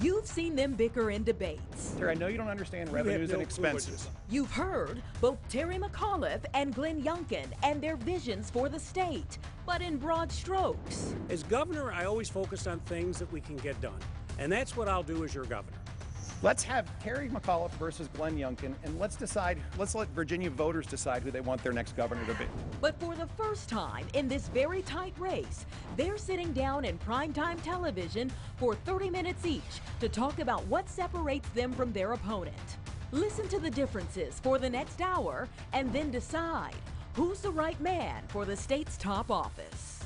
You've seen them bicker in debates. Terry, I know you don't understand revenues and expenses. You've heard both Terry McAuliffe and Glenn Youngkin and their visions for the state, but in broad strokes. As governor, I always focused on things that we can get done, and that's what I'll do as your governor. Let's have Terry McAuliffe versus Glenn Youngkin, and let's let Virginia voters decide who they want their next governor to be. But for the first time in this very tight race, they're sitting down in primetime television for 30 minutes each to talk about what separates them from their opponent. Listen to the differences for the next hour and then decide who's the right man for the state's top office.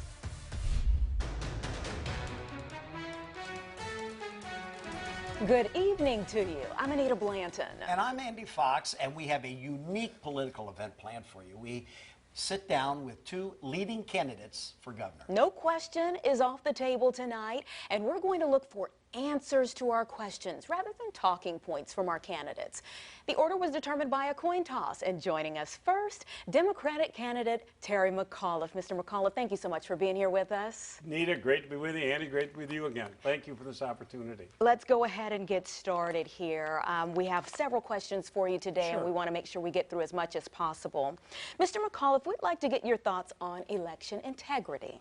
Good evening to you. I'm Anita Blanton. And I'm Andy Fox, and we have a unique political event planned for you. We sit down with two leading candidates for governor. No question is off the table tonight, and we're going to look for answers to our questions rather than talking points from our candidates. The order was determined by a coin toss, and joining us first, Democratic candidate Terry McAuliffe. Mr. McAuliffe, thank you so much for being here with us. Anita, great to be with you. Andy, great to be with you again. Thank you for this opportunity. Let's go ahead and get started here. We have several questions for you today, and we want to make sure we get through as much as possible. Mr. McAuliffe, we'd like to get your thoughts on election integrity.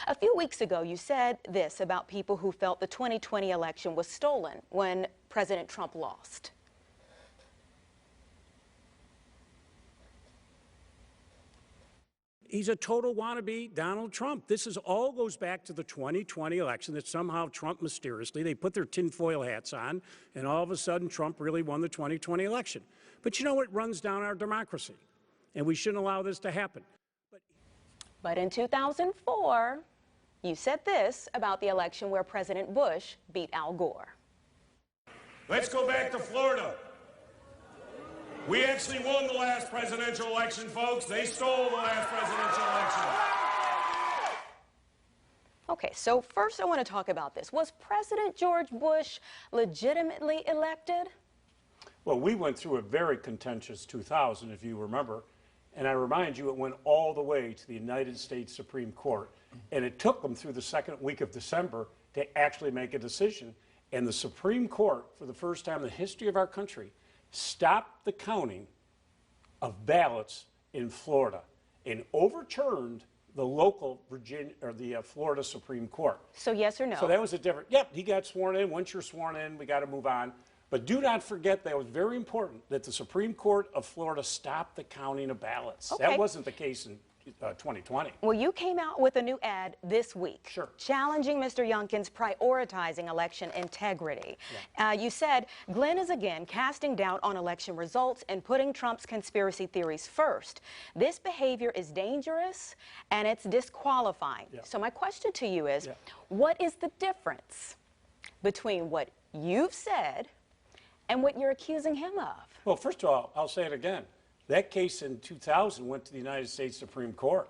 A few weeks ago, you said this about people who felt the 2020 election was stolen when President Trump lost. He's a total wannabe Donald Trump. This all goes back to the 2020 election that somehow Trump mysteriously, they put their tinfoil hats on, and all of a sudden Trump really won the 2020 election. But you know, it runs down our democracy, and we shouldn't allow this to happen. But in 2004, you said this about the election where President Bush beat Al Gore. Let's go back to Florida. We actually won the last presidential election, folks. They stole the last presidential election. Okay, so first I want to talk about this. Was President George Bush legitimately elected? Well, we went through a very contentious 2000, if you remember. And I remind you, it went all the way to the United States Supreme Court. And it took them through the second week of December to actually make a decision. And the Supreme Court, for the first time in the history of our country, stopped the counting of ballots in Florida and overturned the local Florida Supreme Court. So yes or no? So that was a different, yep, he got sworn in. Once you're sworn in, we got to move on. But do not forget that it was very important that the Supreme Court of Florida stopped the counting of ballots. Okay. That wasn't the case in 2020. Well, you came out with a new ad this week. Sure. Challenging Mr. Youngkin's prioritizing election integrity. Yeah. You said, Glenn is again casting doubt on election results and putting Trump's conspiracy theories first. This behavior is dangerous and it's disqualifying. Yeah. So my question to you is, what is the difference between what you've said and what you're accusing him of? Well, first of all, I'll say it again. That case in 2000 went to the United States Supreme Court,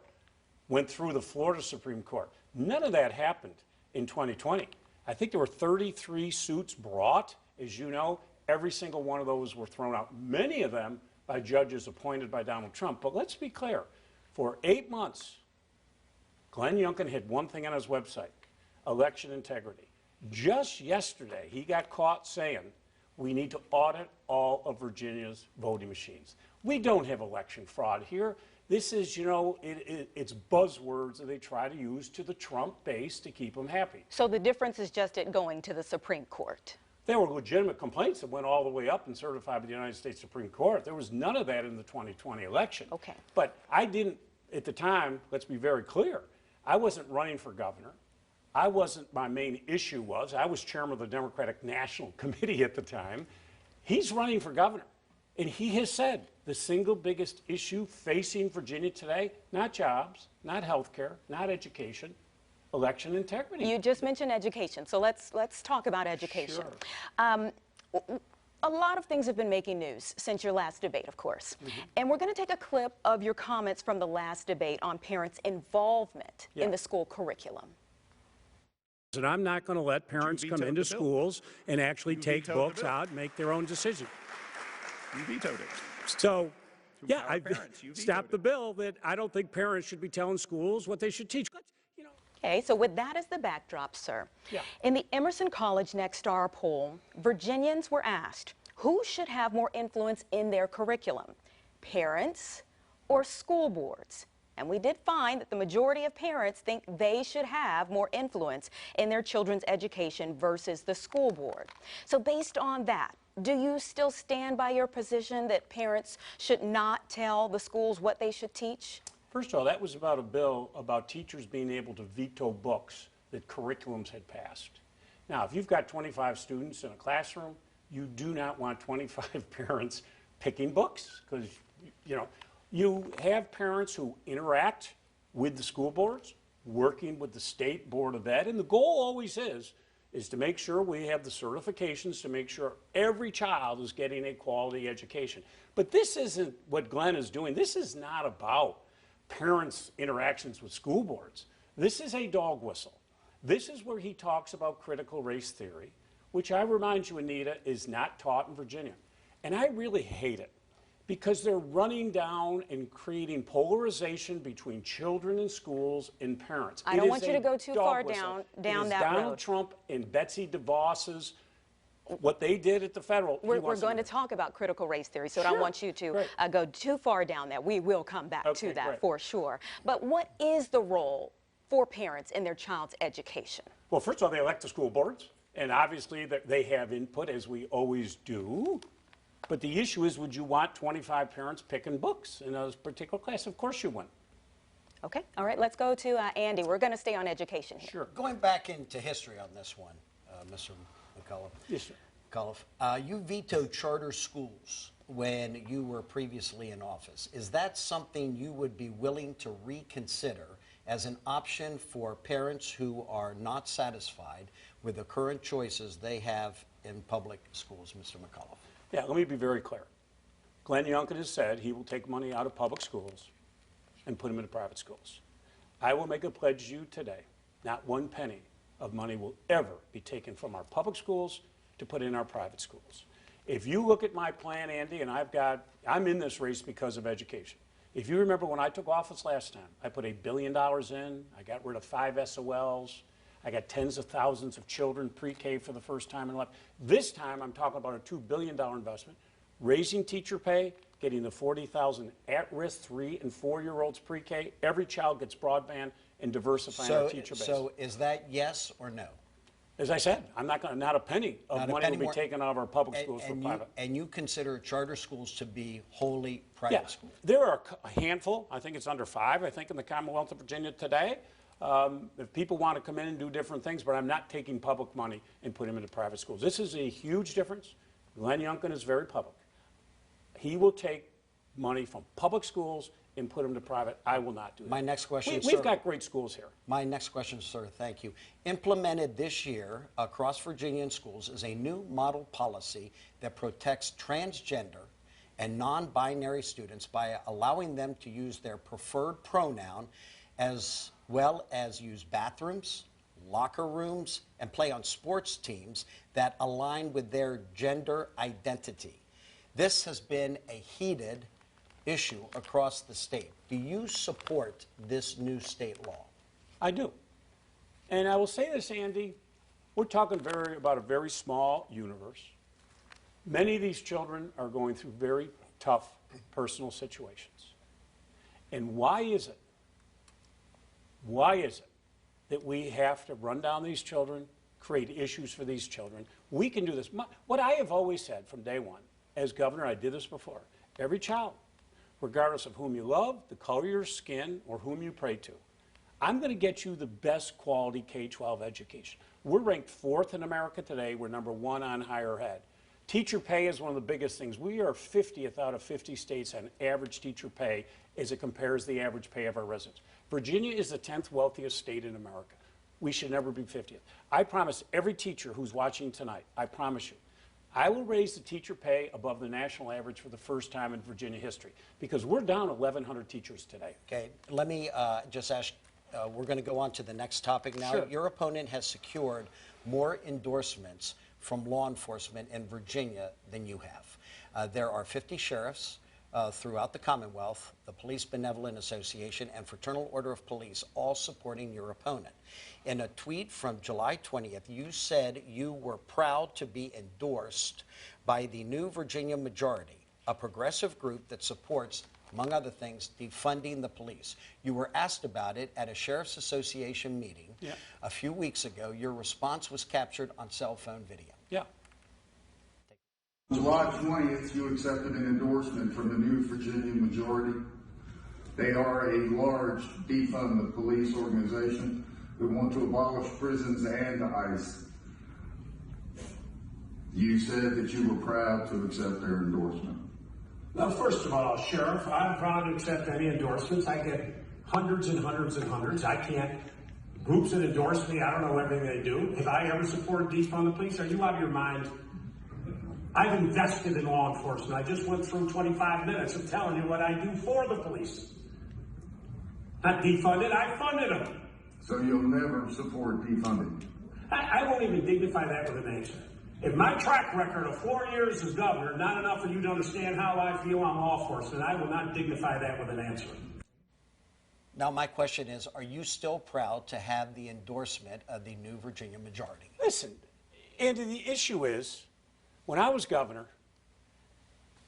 went through the Florida Supreme Court. None of that happened in 2020. I think there were 33 suits brought. As you know, every single one of those were thrown out, many of them by judges appointed by Donald Trump. But let's be clear. For 8 months, Glenn Youngkin had one thing on his website, election integrity. Just yesterday, he got caught saying, we need to audit all of Virginia's voting machines. We don't have election fraud here. This is, you know, it's buzzwords that they try to use to the Trump base to keep them happy. So the difference is just it going to the Supreme Court. There were legitimate complaints that went all the way up and certified by the United States Supreme Court. There was none of that in the 2020 election. Okay. But I didn't, at the time, let's be very clear, I wasn't running for governor. My main issue was, I was chairman of the Democratic National Committee at the time. He's running for governor. And he has said the single biggest issue facing Virginia today, not jobs, not health care, not education, election integrity. You just mentioned education, so let's talk about education. Sure. A lot of things have been making news since your last debate, of course. And we're going to take a clip of your comments from the last debate on parents' involvement in the school curriculum. And I'm not going to let parents come into schools and actually take books out and make their own decision. You vetoed it. So, yeah, I stopped the bill that I don't think parents should be telling schools what they should teach. You know, Okay, so with that as the backdrop, sir, Yeah. in the Emerson College Next Star poll, Virginians were asked who should have more influence in their curriculum, parents or school boards? And we did find that the majority of parents think they should have more influence in their children's education versus the school board. So based on that, do you still stand by your position that parents should not tell the schools what they should teach? First of all, that was about a bill about teachers being able to veto books that curriculums had passed. Now, if you've got 25 students in a classroom, you do not want 25 parents picking books because, you know, you have parents who interact with the school boards, working with the state board of ed, and the goal always is to make sure we have the certifications to make sure every child is getting a quality education. But this isn't what Glenn is doing. This is not about parents' interactions with school boards. This is a dog whistle. This is where he talks about critical race theory, which I remind you, Anita, is not taught in Virginia. And I really hate it because they're running down and creating polarization between children and schools and parents. I don't want you to go too far down that road. Donald Trump and Betsy DeVos's what they did at the federal. We're going to talk about critical race theory, so I don't want you to go too far down that. We will come back to that for sure. But what is the role for parents in their child's education? Well, first of all, they elect the school boards, and obviously they have input, as we always do. But the issue is, would you want 25 parents picking books in a particular class? Of course you wouldn't. Okay, all right, let's go to Andy. We're going to stay on education here. Sure. Going back into history on this one, Mr. McAuliffe. Yes, sir. McAuliffe, you vetoed charter schools when you were previously in office. Is that something you would be willing to reconsider as an option for parents who are not satisfied with the current choices they have in public schools, Mr. McAuliffe? Yeah, let me be very clear. Glenn Youngkin has said he will take money out of public schools and put them into private schools. I will make a pledge to you today, not one penny of money will ever be taken from our public schools to put in our private schools. If you look at my plan, Andy, and I'm in this race because of education. If you remember when I took office last time, I put $1 billion in, I got rid of 5 SOLs, I got tens of thousands of children pre-K for the first time in life. This time I'm talking about a $2 billion investment, raising teacher pay, getting the 40,000 at-risk 3- and 4-year-olds pre-K. Every child gets broadband and diversifying our teacher base. So is that yes or no? As I said, I'm not going to, not a penny of money will be taken out of our public schools for private. And you consider charter schools to be wholly private schools? There are a handful, I think it's under 5, I think in the Commonwealth of Virginia today. If people want to come in and do different things, but I'm not taking public money and putting them into private schools. This is a huge difference. Glenn Youngkin is very public. He will take money from public schools and put them to private. I will not do that. My next question, We've got great schools here. My next question, sir, thank you. Implemented this year across Virginian schools is a new model policy that protects transgender and non-binary students by allowing them to use their preferred pronoun as well as use bathrooms, locker rooms, and play on sports teams that align with their gender identity. This has been a heated issue across the state. Do you support this new state law? I do. And I will say this, Andy, we're talking about a very small universe. Many of these children are going through very tough personal situations. And why is it that we have to run down these children, create issues for these children? We can do this. What I have always said from day one, as governor, I did this before, every child, regardless of whom you love, the color of your skin, or whom you pray to, I'm going to get you the best quality K-12 education. We're ranked 4th in America today. We're number 1 on higher ed. Teacher pay is one of the biggest things. We are 50th out of 50 states on average teacher pay as it compares the average pay of our residents. Virginia is the 10th wealthiest state in America. We should never be 50th. I promise every teacher who's watching tonight, I promise you, I will raise the teacher pay above the national average for the first time in Virginia history because we're down 1,100 teachers today. Okay, let me just ask, we're going to go on to the next topic now. Sure. Your opponent has secured more endorsements from law enforcement in Virginia than you have. There are 50 sheriffs, throughout the Commonwealth, the Police Benevolent Association, and Fraternal Order of Police, all supporting your opponent. In a tweet from July 20th, you said you were proud to be endorsed by the New Virginia Majority, a progressive group that supports, among other things, defunding the police. You were asked about it at a Sheriff's Association meeting a few weeks ago. Your response was captured on cell phone video. July 20th, you accepted an endorsement from the New Virginia Majority. They are a large defund the police organization who want to abolish prisons and ICE. You said that you were proud to accept their endorsement. Well, first of all, Sheriff, I'm proud to accept any endorsements. I get hundreds and hundreds and hundreds. I can't. Groups that endorse me, I don't know everything they do. Have I ever supported defund the police? Are you out of your mind? I've invested in law enforcement. I just went through 25 minutes of telling you what I do for the police. Not defunded, I funded them. So you'll never support defunding? I won't even dignify that with an answer. If my track record of 4 years as governor, not enough for you to understand how I feel on law enforcement, I will not dignify that with an answer. Now, my question is, are you still proud to have the endorsement of the New Virginia Majority? Listen, Andy, the issue is, when I was governor,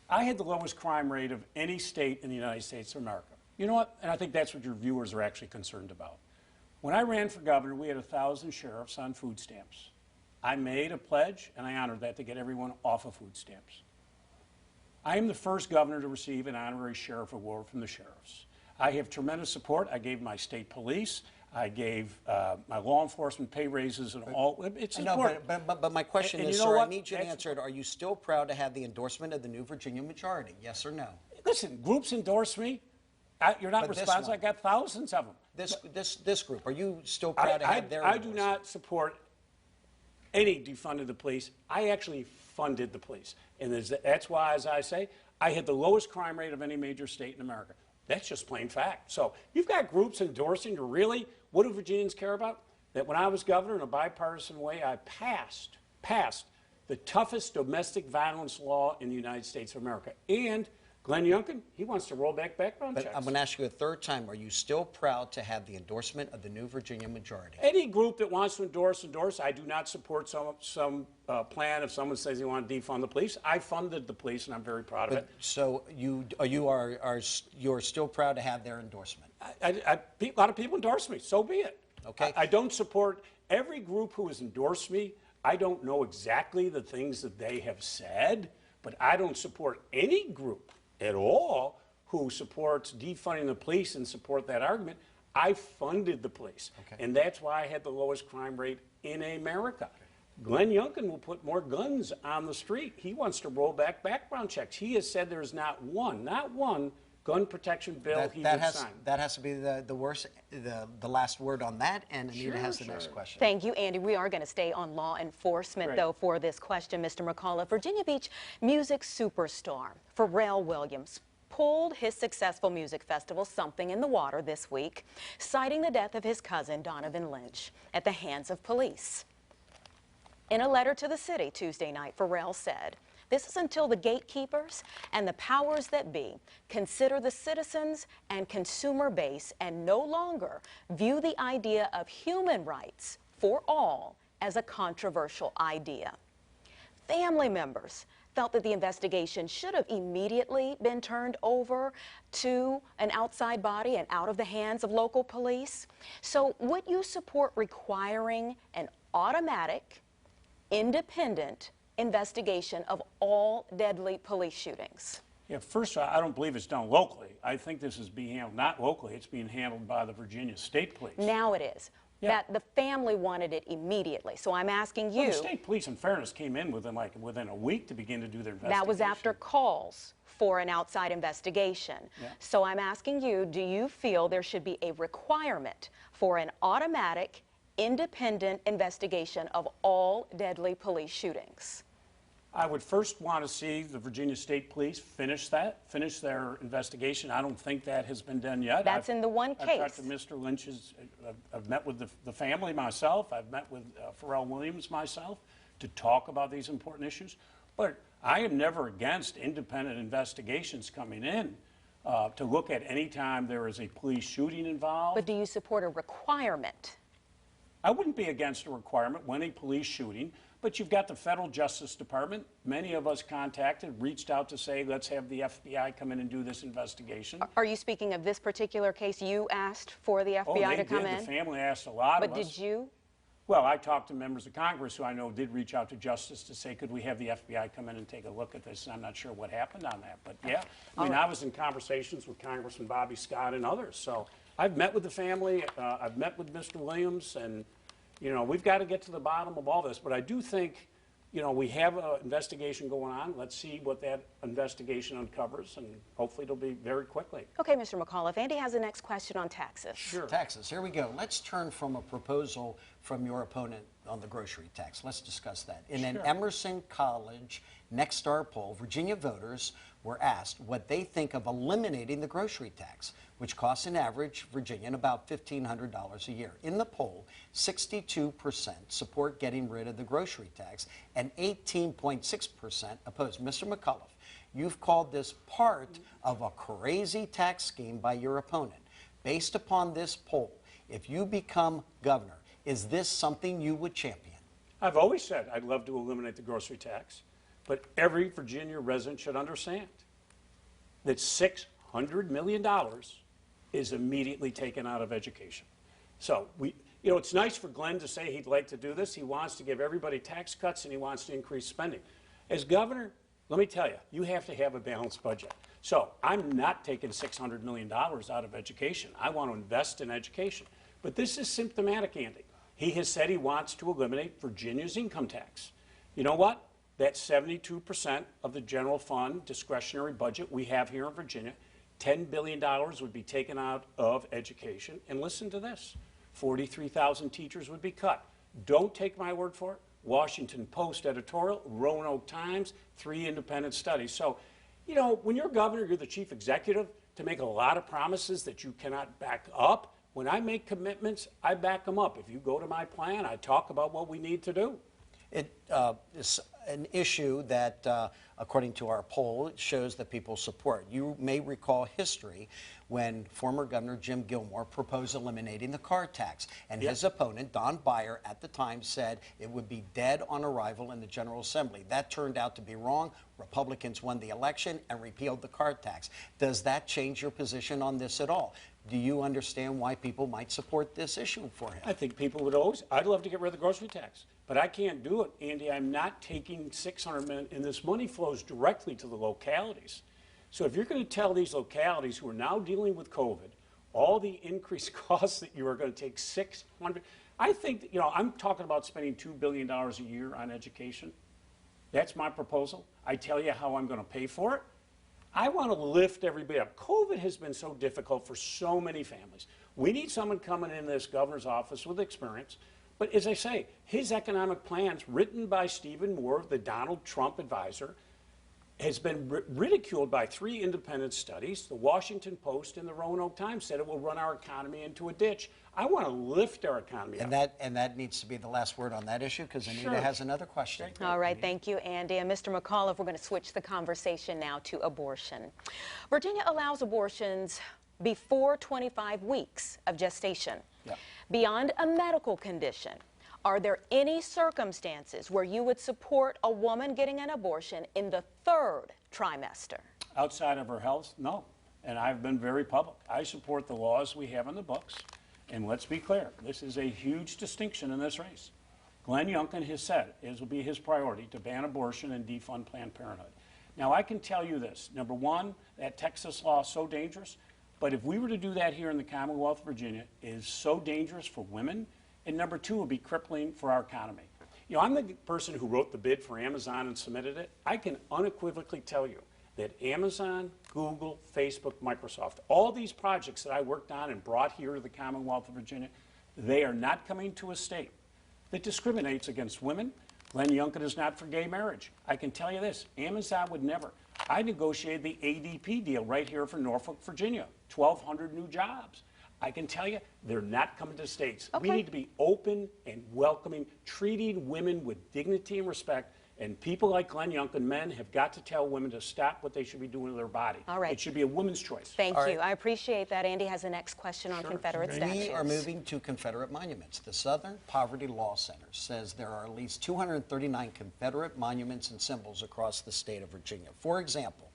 I had the lowest crime rate of any state in the United States of America. You know what? And I think that's what your viewers are actually concerned about. When I ran for governor, we had 1,000 sheriffs on food stamps. I made a pledge, and I honored that, to get everyone off of food stamps. I am the first governor to receive an honorary sheriff award from the sheriffs. I have tremendous support. I gave my state police. I gave my law enforcement pay raises and all. It's important. But my question is, you know sir, what? I need you to answer it. Are you still proud to have the endorsement of the New Virginia Majority? Yes or no? Listen, groups endorse me. You're not responsible. I got thousands of them. This group, are you still proud to have their endorsement? I do not support any defund of the police. I actually funded the police. And that's why, as I say, I had the lowest crime rate of any major state in America. That's just plain fact. So you've got groups endorsing you. Really, what do Virginians care about? That when I was governor, in a bipartisan way, I passed the toughest domestic violence law in the United States of America. And Glenn Youngkin, he wants to roll back background checks. I'm going to ask you a third time. Are you still proud to have the endorsement of the New Virginia Majority? Any group that wants to endorse. I do not support some plan if someone says they want to defund the police. I funded the police, and I'm very proud of it. So you're still proud to have their endorsement? A lot of people endorse me. So be it. Okay. I don't support every group who has endorsed me. I don't know exactly the things that they have said, but I don't support any group at all who supports defunding the police and support that argument. I funded the police, and that's why I had the lowest crime rate in America. Glenn Youngkin will put more guns on the street. He wants to roll back background checks. He has said there's not one gun protection bill he would sign. That has to be the last word on that, and Anita has the next question. Thank you, Andy. We are going to stay on law enforcement, though, for this question, Mr. McAuliffe. Virginia Beach music superstar Pharrell Williams pulled his successful music festival Something in the Water this week, citing the death of his cousin Donovan Lynch at the hands of police. In a letter to the city Tuesday night, Pharrell said, "This is until the gatekeepers and the powers that be consider the citizens and consumer base and no longer view the idea of human rights for all as a controversial idea." Family members felt that the investigation should have immediately been turned over to an outside body and out of the hands of local police. So would you support requiring an automatic, independent investigation of all deadly police shootings? Yeah, first of all, I don't believe it's done locally. I think this is being handled not locally, it's being handled by the Virginia State Police. Now it is. Yeah. That the family wanted it immediately. So I'm asking you. Well, the state police, in fairness, came in within a week to begin to do their investigation. That was after calls for an outside investigation. Yeah. So I'm asking you, do you feel there should be a requirement for an automatic, independent investigation of all deadly police shootings? I would first want to see the Virginia State Police finish their investigation. I don't think that has been done yet. That's in the one case. I've talked to Mr. Lynch's, I've met with the family myself, I've met with Pharrell Williams myself to talk about these important issues. But I am never against independent investigations coming in to look at any time there is a police shooting involved. But do you support a requirement? I wouldn't be against a requirement when a police shooting, but you've got the federal Justice Department. Many of us reached out to say, let's have the FBI come in and do this investigation. Are you speaking of this particular case? You asked for the FBI to come in? The family asked a lot of us. But did you? Well, I talked to members of Congress who I know did reach out to Justice to say, could we have the FBI come in and take a look at this? And I'm not sure what happened on that. But yeah, I was in conversations with Congressman Bobby Scott and others. So I've met with the family. I've met with Mr. Williams. And, you know, we've got to get to the bottom of all this. But I do think, you know, we have an investigation going on. Let's see what that investigation uncovers, and hopefully it'll be very quickly. Okay, Mr. McAuliffe. Andy has the next question on taxes. Sure. Taxes. Here we go. Let's turn from a proposal from your opponent on the grocery tax. Let's discuss that. In an Emerson College Next Star poll, Virginia voters were asked what they think of eliminating the grocery tax, which costs an average Virginian about $1,500 a year. In the poll, 62% support getting rid of the grocery tax and 18.6% oppose. Mr. McAuliffe, you've called this part of a crazy tax scheme by your opponent. Based upon this poll, if you become governor, is this something you would champion? I've always said I'd love to eliminate the grocery tax, but every Virginia resident should understand that $600 million is immediately taken out of education. So you know, it's nice for Glenn to say he'd like to do this. He wants to give everybody tax cuts and he wants to increase spending. As governor, let me tell you, you have to have a balanced budget. So I'm not taking $600 million out of education. I want to invest in education. But this is symptomatic, Andy. He has said he wants to eliminate Virginia's income tax. You know what? That's 72% of the general fund discretionary budget we have here in Virginia. $10 billion would be taken out of education. And listen to this, 43,000 teachers would be cut. Don't take my word for it. Washington Post editorial, Roanoke Times, 3 independent studies. So, you know, when you're governor, you're the chief executive, to make a lot of promises that you cannot back up. When I make commitments, I back them up. If you go to my plan, I talk about what we need to do. It is an issue that, according to our poll, it shows that people support. You may recall history when former Governor Jim Gilmore proposed eliminating the car tax. And his opponent, Don Beyer, at the time said it would be dead on arrival in the General Assembly. That turned out to be wrong. Republicans won the election and repealed the car tax. Does that change your position on this at all? Do you understand why people might support this issue for him? I think people would always, I'd love to get rid of the grocery tax, but I can't do it, Andy. I'm not taking $600 million, and this money flows directly to the localities. So if you're going to tell these localities who are now dealing with COVID, all the increased costs that you are going to take $600, I think, you know, I'm talking about spending $2 billion a year on education. That's my proposal. I tell you how I'm going to pay for it. I want to lift everybody up. COVID has been so difficult for so many families. We need someone coming in this governor's office with experience. But as I say, his economic plans, written by Stephen Moore, the Donald Trump advisor, has been ridiculed by 3 independent studies. The Washington Post and the Roanoke Times said it will run our economy into a ditch. I want to lift our economy up. And that needs to be the last word on that issue, because Anita has another question. All right, thank you, Andy. And Mr. McAuliffe, we're going to switch the conversation now to abortion. Virginia allows abortions before 25 weeks of gestation. Beyond a medical condition, are there any circumstances where you would support a woman getting an abortion in the 3rd trimester? Outside of her health, no. And I've been very public. I support the laws we have in the books. And let's be clear, this is a huge distinction in this race. Glenn Youngkin has said it will be his priority to ban abortion and defund Planned Parenthood. Now, I can tell you this. Number one, that Texas law is so dangerous. But if we were to do that here in the Commonwealth of Virginia, it is so dangerous for women. And number two, it would be crippling for our economy. You know, I'm the person who wrote the bid for Amazon and submitted it. I can unequivocally tell you that Amazon, Google, Facebook, Microsoft, all these projects that I worked on and brought here to the Commonwealth of Virginia, they are not coming to a state that discriminates against women. Glenn Youngkin is not for gay marriage. I can tell you this, Amazon would never. I negotiated the ADP deal right here for Norfolk, Virginia, 1,200 new jobs. I can tell you, they're not coming to the States. Okay. We need to be open and welcoming, treating women with dignity and respect. And people like Glenn Youngkin, men, have got to tell women to stop what they should be doing to their body. All right. It should be a woman's choice. Thank you. I appreciate that. Andy has the next question on Confederate statues. We are moving to Confederate monuments. The Southern Poverty Law Center says there are at least 239 Confederate monuments and symbols across the state of Virginia. For example,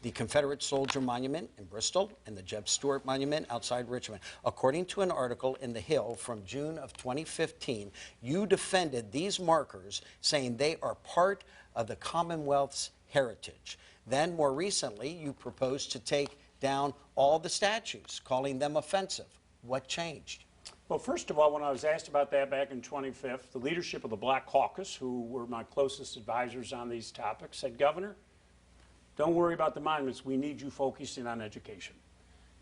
the Confederate Soldier Monument in Bristol and the Jeb Stuart Monument outside Richmond. According to an article in The Hill from June of 2015, you defended these markers, saying they are part of the Commonwealth's heritage. Then, more recently, you proposed to take down all the statues, calling them offensive. What changed? Well, first of all, when I was asked about that back in 2015, the leadership of the Black Caucus, who were my closest advisors on these topics, said, Governor, don't worry about the monuments. We need you focusing on education.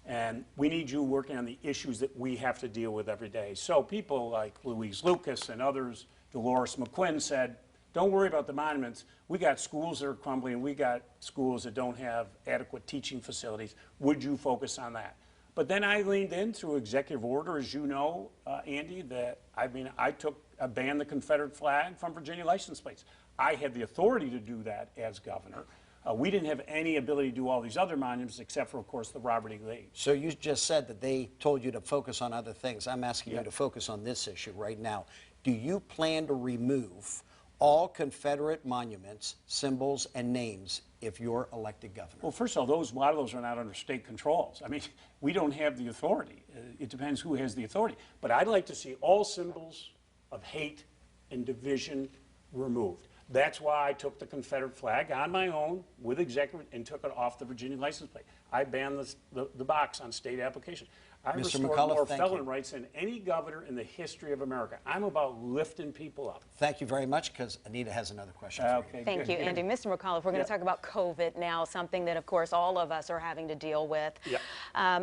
And we need you working on the issues that we have to deal with every day. So people like Louise Lucas and others, Dolores McQuinn, said, don't worry about the monuments. We got schools that are crumbling. We got schools that don't have adequate teaching facilities. Would you focus on that? But then I leaned in through executive order, as you know, Andy, that I banned the Confederate flag from Virginia license plates. I had the authority to do that as governor. We didn't have any ability to do all these other monuments except for, of course, the Robert E. Lee. So you just said that they told you to focus on other things. I'm asking you to focus on this issue right now. Do you plan to remove all Confederate monuments, symbols, and names if you're elected governor? Well, first of all, a lot of those are not under state controls. I mean, we don't have the authority. It depends who has the authority. But I'd like to see all symbols of hate and division removed. That's why I took the Confederate flag on my own with executive and took it off the Virginia license plate. I banned the box on state applications. I restored more felon rights than any governor in the history of America. I'm about lifting people up. Thank you very much, because Anita has another question for you. Thank you, Andy. Mr. McAuliffe, we're going to talk about COVID now, something that, of course, all of us are having to deal with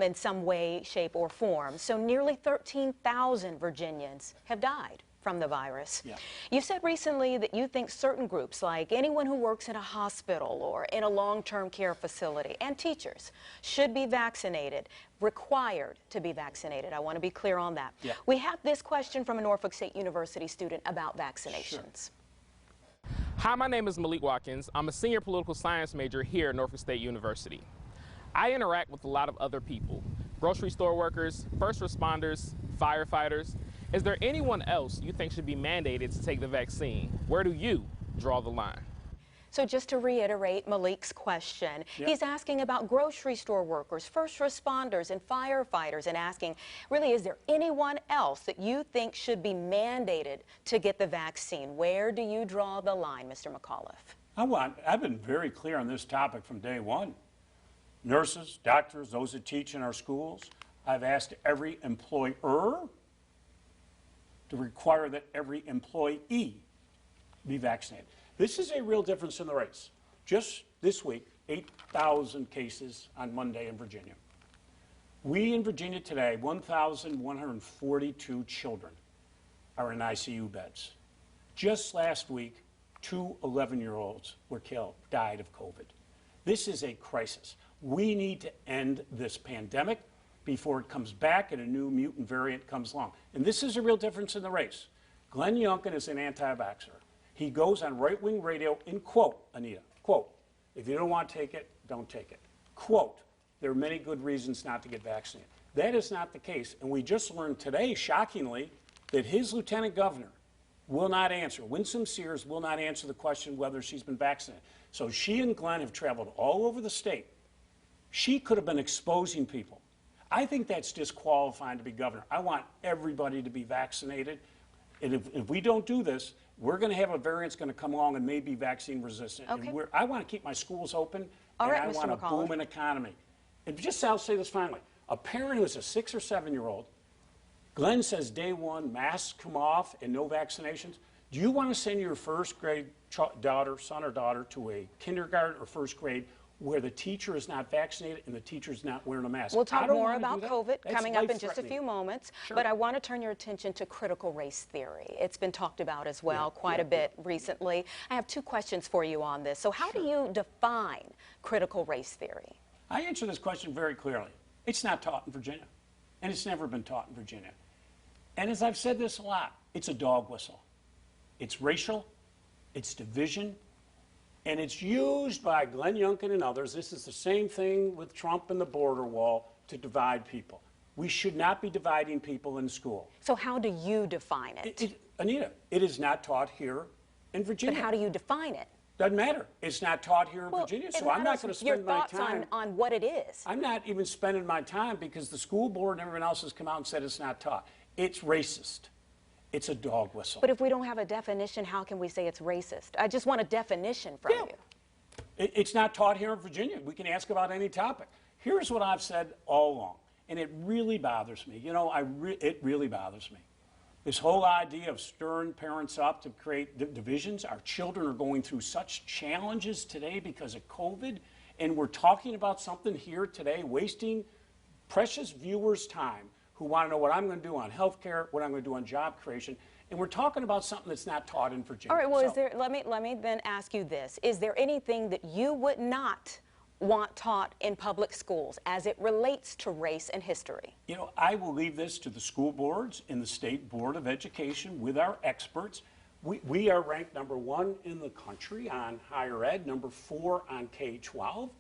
in some way, shape, or form. So nearly 13,000 Virginians have died from the virus. You said recently that you think certain groups, like anyone who works in a hospital or in a long-term care facility, and teachers, should be vaccinated, required to be vaccinated. I want to be clear on that. We have this question from a Norfolk State University student about vaccinations. Hi, my name is Malik Watkins. I'm a senior political science major here at Norfolk State University. I interact with a lot of other people, grocery store workers, first responders, firefighters. Is there anyone else you think should be mandated to take the vaccine? Where do you draw the line? So just to reiterate Malik's question, he's asking about grocery store workers, first responders, and firefighters, and asking, really, is there anyone else that you think should be mandated to get the vaccine? Where do you draw the line, Mr. McAuliffe? I've been very clear on this topic from day one. Nurses, doctors, those that teach in our schools, I've asked every employer to require that every employee be vaccinated. This is a real difference in the race. Just this week, 8,000 cases on Monday in Virginia. We in Virginia today, 1,142 children are in ICU beds. Just last week, 2 11-year-olds were died of COVID. This is a crisis. We need to end this pandemic before it comes back and a new mutant variant comes along. And this is a real difference in the race. Glenn Youngkin is an anti-vaxxer. He goes on right-wing radio and quote, Anita, quote, if you don't want to take it, don't take it. Quote, there are many good reasons not to get vaccinated. That is not the case. And we just learned today, shockingly, that his lieutenant governor will not answer. Winsome Sears will not answer the question whether she's been vaccinated. So she and Glenn have traveled all over the state. She could have been exposing people. I think that's disqualifying to be governor. I want everybody to be vaccinated. And if we don't do this, we're going to have a variant that's going to come along and may be vaccine resistant. Okay. And I want to keep my schools open, All right, and I Mr. want a McAuliffe. booming economy. And just I'll say this finally. A parent who's a 6 or 7-year-old, Glenn says day one, masks come off and no vaccinations. Do you want to send your first grade daughter, son or daughter, to a kindergarten or first grade where the teacher is not vaccinated and the teacher is not wearing a mask? We'll talk more about COVID coming up in just a few moments, Sure. but I want to turn your attention to critical race theory. It's been talked about as well quite a bit recently. I have 2 questions for you on this. So how do you define critical race theory? I answer this question very clearly. It's not taught in Virginia. and it's never been taught in Virginia. And as I've said this a lot, it's a dog whistle. It's racial, it's division, and it's used by Glenn Youngkin and others. This is the same thing with Trump and the border wall to divide people. We should not be dividing people in school. So how do you define it? Anita, it is not taught here in Virginia. But how do you define it? Doesn't matter. It's not taught here in Virginia, so I'm not going to spend my time. Your thoughts on what it is. I'm not even spending my time because the school board and everyone else has come out and said it's not taught. It's racist. It's a dog whistle. But if we don't have a definition, how can we say it's racist? I just want a definition from you. It's not taught here in Virginia. We can ask about any topic. Here's what I've said all along, and it really bothers me. You know, it really bothers me. This whole idea of stirring parents up to create divisions. Our children are going through such challenges today because of COVID, and we're talking about something here today, wasting precious viewers' time who want to know what I'm going to do on health care, what I'm going to do on job creation, and we're talking about something that's not taught in Virginia. All right, well, let me then ask you this. Is there anything that you would not want taught in public schools as it relates to race and history? You know, I will leave this to the school boards and the State Board of Education with our experts. We are ranked #1 in the country on higher ed, #4 on K-12.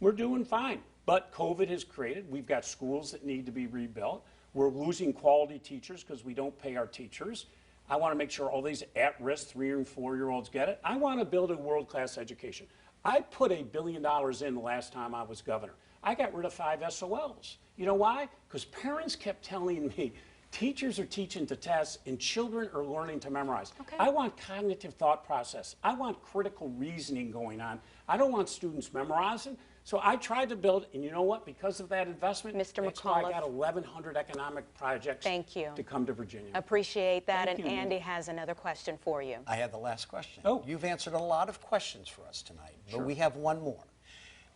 We're doing fine, but COVID has created, we've got schools that need to be rebuilt. We're losing quality teachers because we don't pay our teachers. I want to make sure all these at-risk 3- and 4-year-olds get it. I want to build a world-class education. I put $1 billion in the last time I was governor. I got rid of 5 SOLs. You know why? Because parents kept telling me, teachers are teaching to test and children are learning to memorize. Okay. I want cognitive thought process. I want critical reasoning going on. I don't want students memorizing. So I tried to build, and you know what? Because of that investment, Mr. that's McAuliffe, why I got 1,100 economic projects to come to Virginia. Appreciate that. And Andy has another question for you. I had the last question. Oh. You've answered a lot of questions for us tonight, but Sure. we have one more.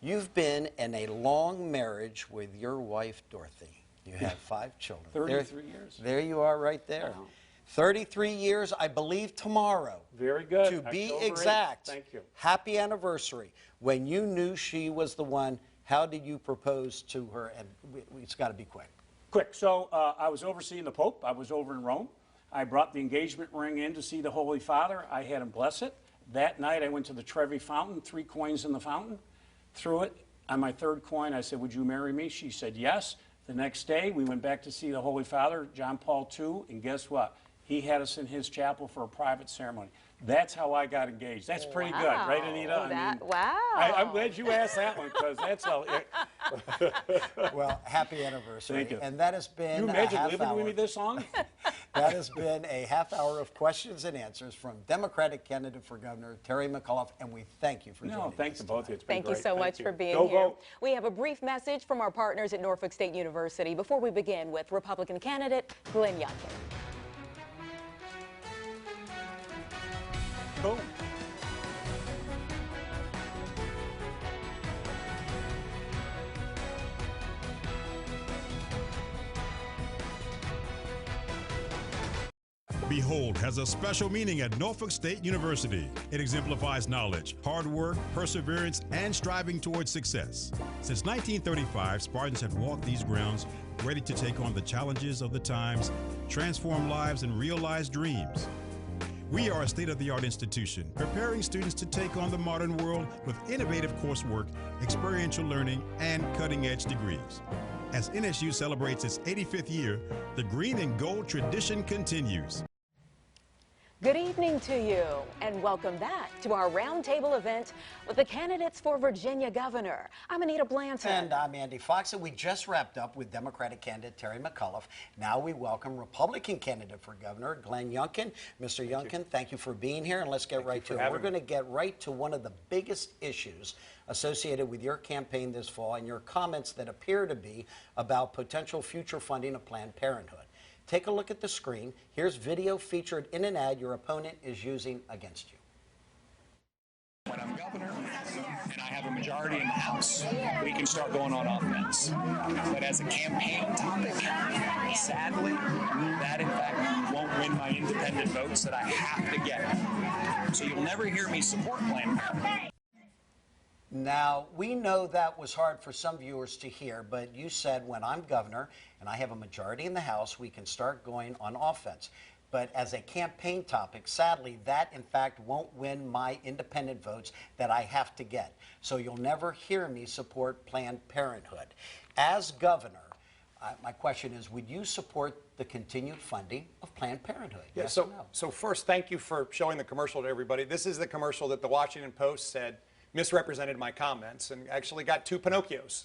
You've been in a long marriage with your wife, Dorothy. You have 5 children. 33 years. There you are right there. 33 years, I believe tomorrow. Very good. To be October 8th. exact. Thank you. Happy anniversary. When you knew she was the one, how did you propose to her? And it's got to be quick. Quick. So I was overseeing the Pope. I was over in Rome. I brought the engagement ring in to see the Holy Father. I had him bless it. That night I went to the Trevi fountain, 3 coins in the fountain, threw it. On my 3rd coin, I said, "Would you marry me?" She said yes. The next day, we went back to see the Holy Father, John Paul II, and guess what? He had us in his chapel for a private ceremony. That's how I got engaged. That's pretty good, right, Anita? Wow. I'm glad you asked that one because that's all. Well, happy anniversary. Thank you. And that has been you imagine a half living hour. with me this long? That has been a half hour of questions and answers from Democratic candidate for governor, Terry McAuliffe, and we thank you for joining us. No, thanks to both of you. It's been Thank great. you so much for being Go here. vote. We have a brief message from our partners at Norfolk State University before we begin with Republican candidate Glenn Youngkin. Boom. Behold has a special meaning at Norfolk State University. It exemplifies knowledge, hard work, perseverance, and striving towards success. Since 1935, Spartans have walked these grounds ready to take on the challenges of the times, transform lives, and realize dreams. We are a state-of-the-art institution, preparing students to take on the modern world with innovative coursework, experiential learning, and cutting-edge degrees. As NSU celebrates its 85th year, the green and gold tradition continues. Good evening to you, and welcome back to our roundtable event with the candidates for Virginia governor. I'm Anita Blanton. And I'm Andy Fox, and we just wrapped up with Democratic candidate Terry McAuliffe. Now we welcome Republican candidate for governor Glenn Youngkin. Mr. Youngkin, thank you for being here, and let's get right to it. We're going to get right to one of the biggest issues associated with your campaign this fall and your comments that appear to be about potential future funding of Planned Parenthood. Take a look at the screen. Here's video featured in an ad your opponent is using against you. When I'm governor and I have a majority in the House, we can start going on offense. But as a campaign topic, sadly, that in fact won't win my independent votes that I have to get. So you'll never hear me support Planned Parenthood. Now, we know that was hard for some viewers to hear, but you said when I'm governor and I have a majority in the House, we can start going on offense. But as a campaign topic, sadly, that in fact won't win my independent votes that I have to get. So you'll never hear me support Planned Parenthood. As governor, my question is, would you support the continued funding of Planned Parenthood? Yeah, Yes or no? so first, thank you for showing the commercial to everybody. This is the commercial that the Washington Post said misrepresented my comments and actually got 2 Pinocchios.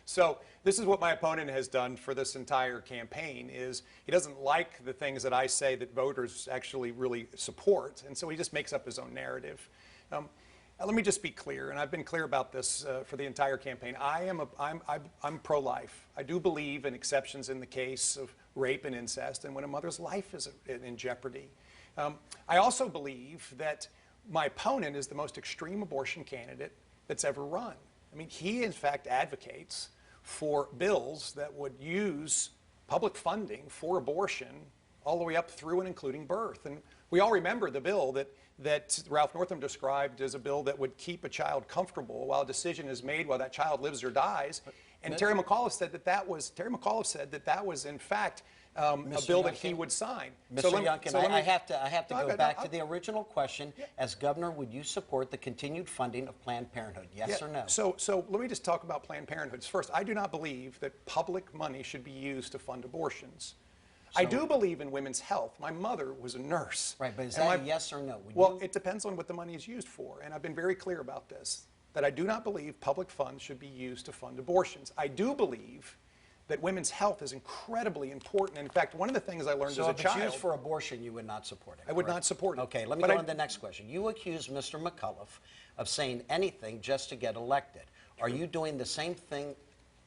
So this is what my opponent has done for this entire campaign is he doesn't like the things that I say that voters actually really support, and so he just makes up his own narrative. Let me just be clear, and I've been clear about this for the entire campaign. I'm pro-life. I do believe in exceptions in the case of rape and incest and when a mother's life is in jeopardy. I also believe that my opponent is the most extreme abortion candidate that's ever run. I mean, he in fact advocates for bills that would use public funding for abortion all the way up through and including birth. And we all remember the bill that Ralph Northam described as a bill that would keep a child comfortable while a decision is made while that child lives or dies. And Terry McAuliffe said that that was in fact a bill that he would sign. Mr. Youngkin, I have to go back to the original question. Yeah. As governor, would you support the continued funding of Planned Parenthood? Yes or no? So let me just talk about Planned Parenthood. First, I do not believe that public money should be used to fund abortions. I do believe in women's health. My mother was a nurse. Right, but is that a yes or no? It depends on what the money is used for, and I've been very clear about this, that I do not believe public funds should be used to fund abortions. I do believe that women's health is incredibly important. And in fact, one of the things I learned as a child... So if it's used for abortion, you would not support it? I would not support it. Okay, let me go on to the next question. You accuse Mr. McAuliffe of saying anything just to get elected. Are you doing the same thing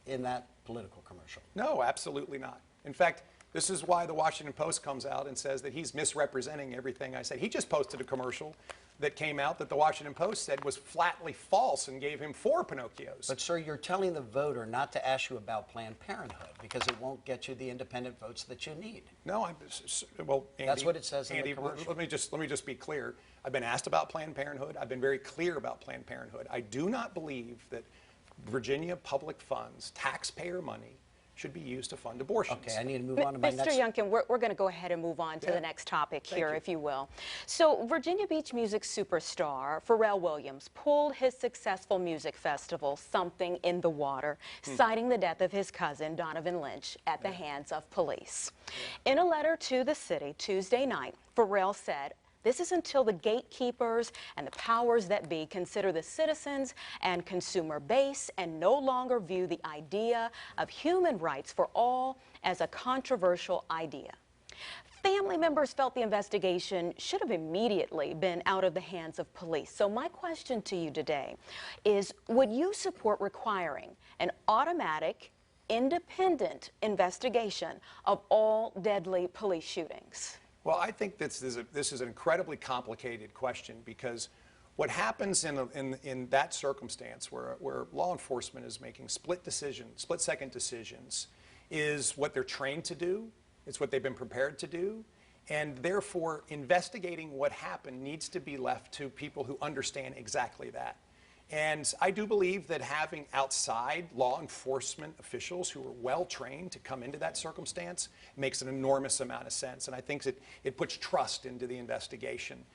in that political commercial? No, absolutely not. In fact, this is why the Washington Post comes out and says that he's misrepresenting everything I said. He just posted a commercial that came out that the Washington Post said was flatly false and gave him 4 Pinocchios. But, sir, you're telling the voter not to ask you about Planned Parenthood because it won't get you the independent votes that you need. No, well, Andy, that's what it says in Andy, the commercial. Let me just be clear. I've been asked about Planned Parenthood. I've been very clear about Planned Parenthood. I do not believe that Virginia public funds, taxpayer money, should be used to fund abortions. Okay, I need to move on to my next... Mr. Youngkin, we're going to go ahead and move on to the next topic here, if you will. So, Virginia Beach music superstar Pharrell Williams pulled his successful music festival, Something in the Water, citing the death of his cousin, Donovan Lynch, at the hands of police. In a letter to the city Tuesday night, Pharrell said, "This is until the gatekeepers and the powers that be consider the citizens and consumer base and no longer view the idea of human rights for all as a controversial idea." Family members felt the investigation should have immediately been out of the hands of police. So my question to you today is, would you support requiring an automatic, independent investigation of all deadly police shootings? Well, I think this is an incredibly complicated question because what happens in that circumstance where law enforcement is making split-second decisions is what they're trained to do, it's what they've been prepared to do, and therefore investigating what happened needs to be left to people who understand exactly that. And I do believe that having outside law enforcement officials who are well trained to come into that circumstance makes an enormous amount of sense. And I think that it puts trust into the investigation.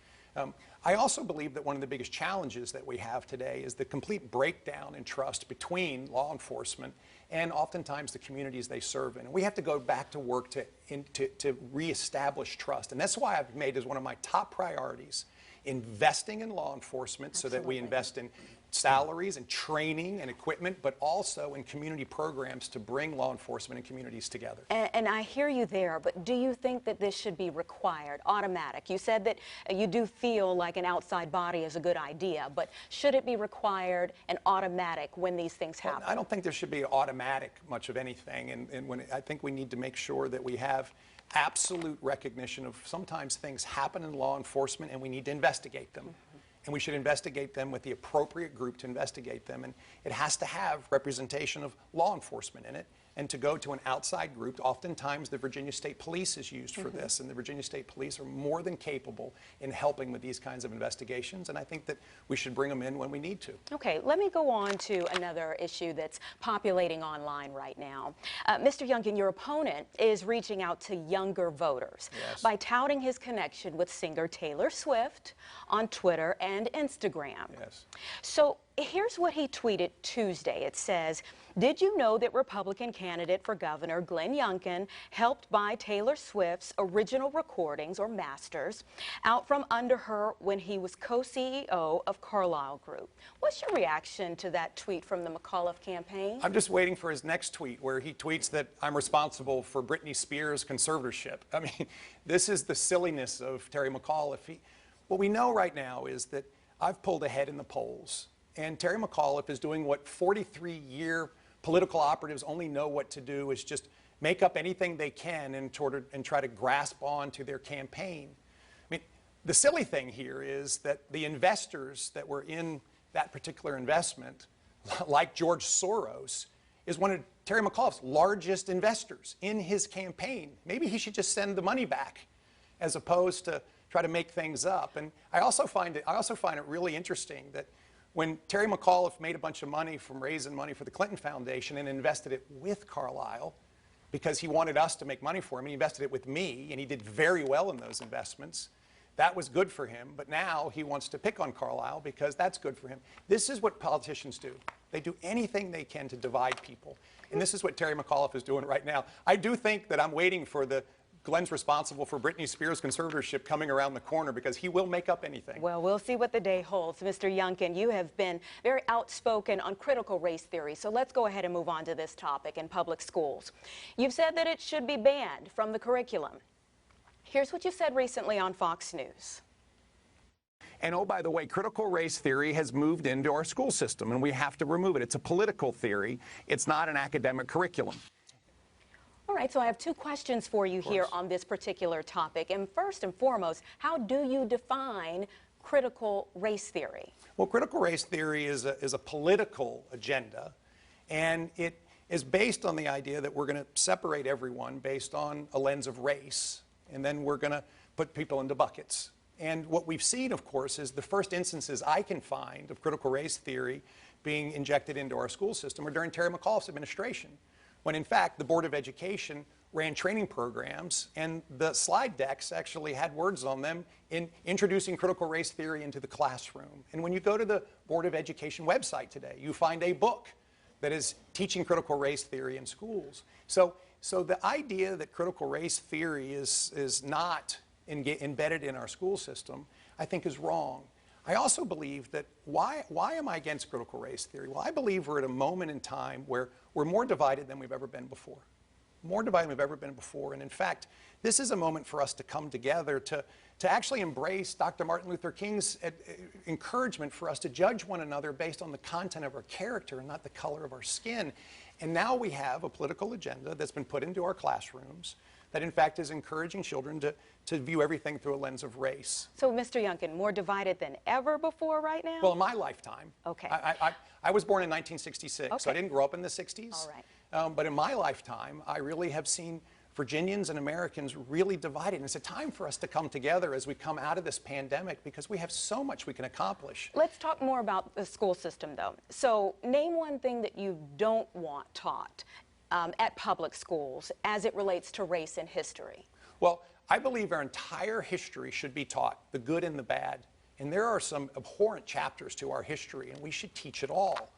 I also believe that one of the biggest challenges that we have today is the complete breakdown in trust between law enforcement and oftentimes the communities they serve in. And we have to go back to work to reestablish trust. And that's why I've made as one of my top priorities investing in law enforcement so that we invest in salaries and training and equipment, but also in community programs to bring law enforcement and communities together. And I hear you there, but do you think that this should be required, automatic? You said that you do feel like an outside body is a good idea, but should it be required and automatic when these things happen? Well, I don't think there should be automatic much of anything, and I think we need to make sure that we have absolute recognition of sometimes things happen in law enforcement and we need to investigate them. And we should investigate them with the appropriate group to investigate them. And it has to have representation of law enforcement in it. and to go to an outside group. Oftentimes the Virginia State Police is used for this, and the Virginia State Police are more than capable in helping with these kinds of investigations, and I think that we should bring them in when we need to. Okay, let me go on to another issue that's populating online right now. Mr. Youngkin, your opponent is reaching out to younger voters by touting his connection with singer Taylor Swift on Twitter and Instagram. So here's what he tweeted Tuesday. It says, "Did you know that Republican candidate for governor Glenn Youngkin helped buy Taylor Swift's original recordings, or masters, out from under her when he was co-CEO of Carlyle Group?" What's your reaction to that tweet from the McAuliffe campaign? I'm just waiting for his next tweet where he tweets that I'm responsible for Britney Spears' conservatorship. I mean, this is the silliness of Terry McAuliffe. What we know right now is that I've pulled ahead in the polls, and Terry McAuliffe is doing what 43-year political operatives only know what to do, is just make up anything they can and try to grasp on to their campaign. I mean, the silly thing here is that the investors that were in that particular investment, like George Soros, is one of Terry McAuliffe's largest investors in his campaign. Maybe he should just send the money back as opposed to try to make things up. And I also find it really interesting that when Terry McAuliffe made a bunch of money from raising money for the Clinton Foundation and invested it with Carlyle, because he wanted us to make money for him, he invested it with me, and he did very well in those investments. That was good for him, but now he wants to pick on Carlyle because that's good for him. This is what politicians do. They do anything they can to divide people. And this is what Terry McAuliffe is doing right now. I do think that I'm waiting for the Glenn's responsible for Britney Spears' conservatorship coming around the corner, because he will make up anything. Well, we'll see what the day holds. Mr. Youngkin, you have been very outspoken on critical race theory, so let's go ahead and move on to this topic in public schools. You've said that it should be banned from the curriculum. Here's what you said recently on Fox News. And oh, by the way, critical race theory has moved into our school system, and we have to remove it. It's a political theory. It's not an academic curriculum. All right, so I have two questions for you here on this particular topic. And first and foremost, how do you define critical race theory? Well, critical race theory is a political agenda, and it is based on the idea that we're going to separate everyone based on a lens of race, and then we're going to put people into buckets. And what we've seen, of course, is the first instances I can find of critical race theory being injected into our school system are during Terry McAuliffe's administration, when in fact the Board of Education ran training programs, and the slide decks actually had words on them in introducing critical race theory into the classroom. And when you go to the Board of Education website today, you find a book that is teaching critical race theory in schools. So the idea that critical race theory is not embedded in our school system, I think, is wrong. I also believe that why am I against critical race theory? Well, I believe we're at a moment in time where we're more divided than we've ever been before. More divided than we've ever been before. And in fact, this is a moment for us to come together to actually embrace Dr. Martin Luther King's encouragement for us to judge one another based on the content of our character and not the color of our skin. And now we have a political agenda that's been put into our classrooms that in fact is encouraging children to view everything through a lens of race. So, Mr. Youngkin, more divided than ever before right now? Well, in my lifetime. Okay. I was born in 1966, so I didn't grow up in the 60s. All right. But in my lifetime, I really have seen Virginians and Americans really divided. And it's a time for us to come together as we come out of this pandemic, because we have so much we can accomplish. Let's talk more about the school system, though. So, name one thing that you don't want taught at public schools as it relates to race and history. Well, I believe our entire history should be taught, the good and the bad. And there are some abhorrent chapters to our history, and we should teach it all.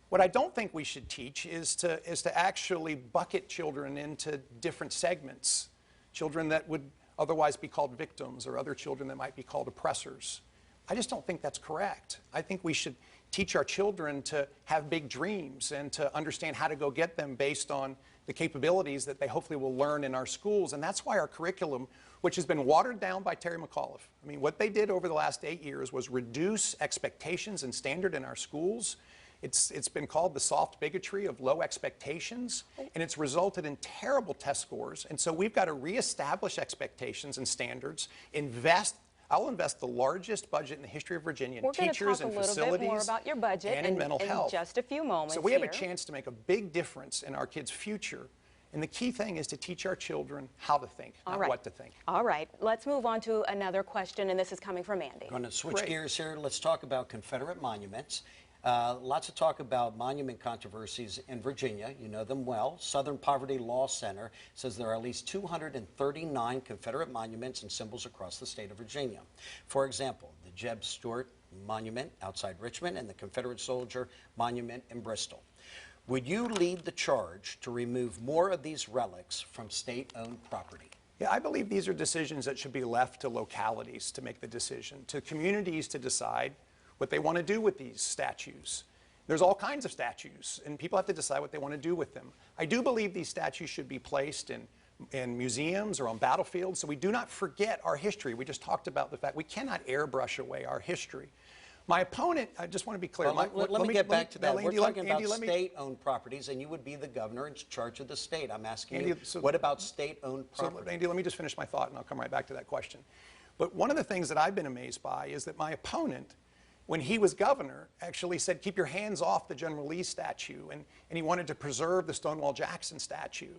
What I don't think we should teach is to actually bucket children into different segments. Children that would otherwise be called victims, or other children that might be called oppressors. I just don't think that's correct. I think we should teach our children to have big dreams and to understand how to go get them based on the capabilities that they hopefully will learn in our schools. And that's why our curriculum, which has been watered down by Terry McAuliffe, I mean, what they did over the last 8 years was reduce expectations and standard in our schools. It's been called the soft bigotry of low expectations, and it's resulted in terrible test scores. And so we've got to reestablish expectations and standards, invest I'll invest the largest budget in the history of Virginia in teachers and facilities. We're going to talk a little bit more about your budget and in mental health. In just a few moments. So we have a chance to make a big difference in our kids' future. And the key thing is to teach our children how to think, not what to think. All right. Let's move on to another question, and this is coming from Andy. Going to switch gears here. Let's talk about Confederate monuments. Lots of talk about monument controversies in Virginia. You know them well. Southern Poverty Law Center says there are at least 239 Confederate monuments and symbols across the state of Virginia. For example, the Jeb Stuart Monument outside Richmond and the Confederate Soldier Monument in Bristol. Would you lead the charge to remove more of these relics from state-owned property? Yeah, I believe these are decisions that should be left to localities to make the decision, to communities to decide what they want to do with these statues. There's all kinds of statues, and people have to decide what they want to do with them. I do believe these statues should be placed in museums or on battlefields, so we do not forget our history. We just talked about the fact we cannot airbrush away our history. My opponent, I just want to be clear. Well, let me get back to that. We're talking about state-owned properties, and you would be the governor in charge of the state. I'm asking you, what about state-owned property? So, Andy, let me just finish my thought, and I'll come right back to that question. But one of the things that I've been amazed by is that my opponent, when he was governor, actually said, keep your hands off the General Lee statue, and he wanted to preserve the Stonewall Jackson statue.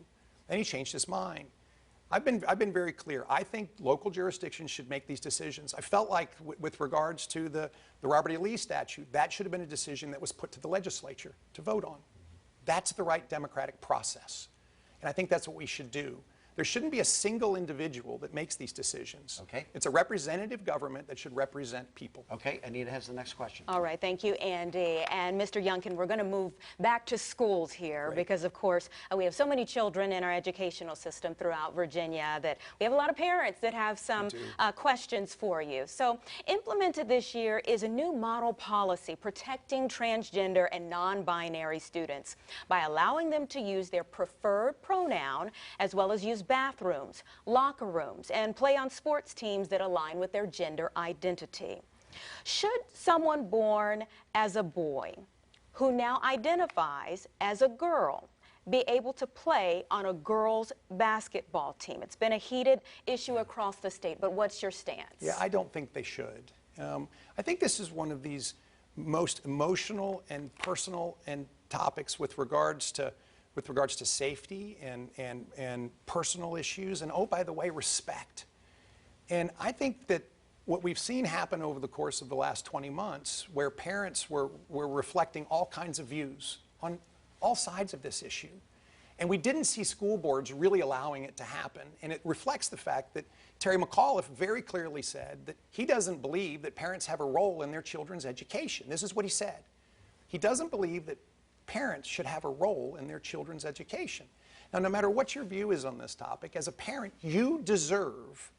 Then he changed his mind. I've been very clear. I think local jurisdictions should make these decisions. I felt like with regards to the Robert E. Lee statue, that should have been a decision that was put to the legislature to vote on. That's the right democratic process. And I think that's what we should do. There shouldn't be a single individual that makes these decisions. Okay. It's a representative government that should represent people. Okay, Anita has the next question. All right, thank you, Andy. And Mr. Youngkin, we're going to move back to schools here because, of course, we have so many children in our educational system throughout Virginia that we have a lot of parents that have some questions for you. So implemented this year is a new model policy protecting transgender and non-binary students by allowing them to use their preferred pronoun as well as use bathrooms, locker rooms, and play on sports teams that align with their gender identity. Should someone born as a boy who now identifies as a girl be able to play on a girls' basketball team? It's been a heated issue across the state, but what's your stance? Yeah, I don't think they should. I think this is one of these most emotional and personal topics with regards to safety and personal issues, and oh, by the way, respect. And I think that what we've seen happen over the course of the last 20 months, where parents were reflecting all kinds of views on all sides of this issue, and we didn't see school boards really allowing it to happen, and it reflects the fact that Terry McAuliffe very clearly said that he doesn't believe that parents have a role in their children's education. This is what he said. He doesn't believe that parents should have a role in their children's education. Now, no matter what your view is on this topic, as a parent, you deserve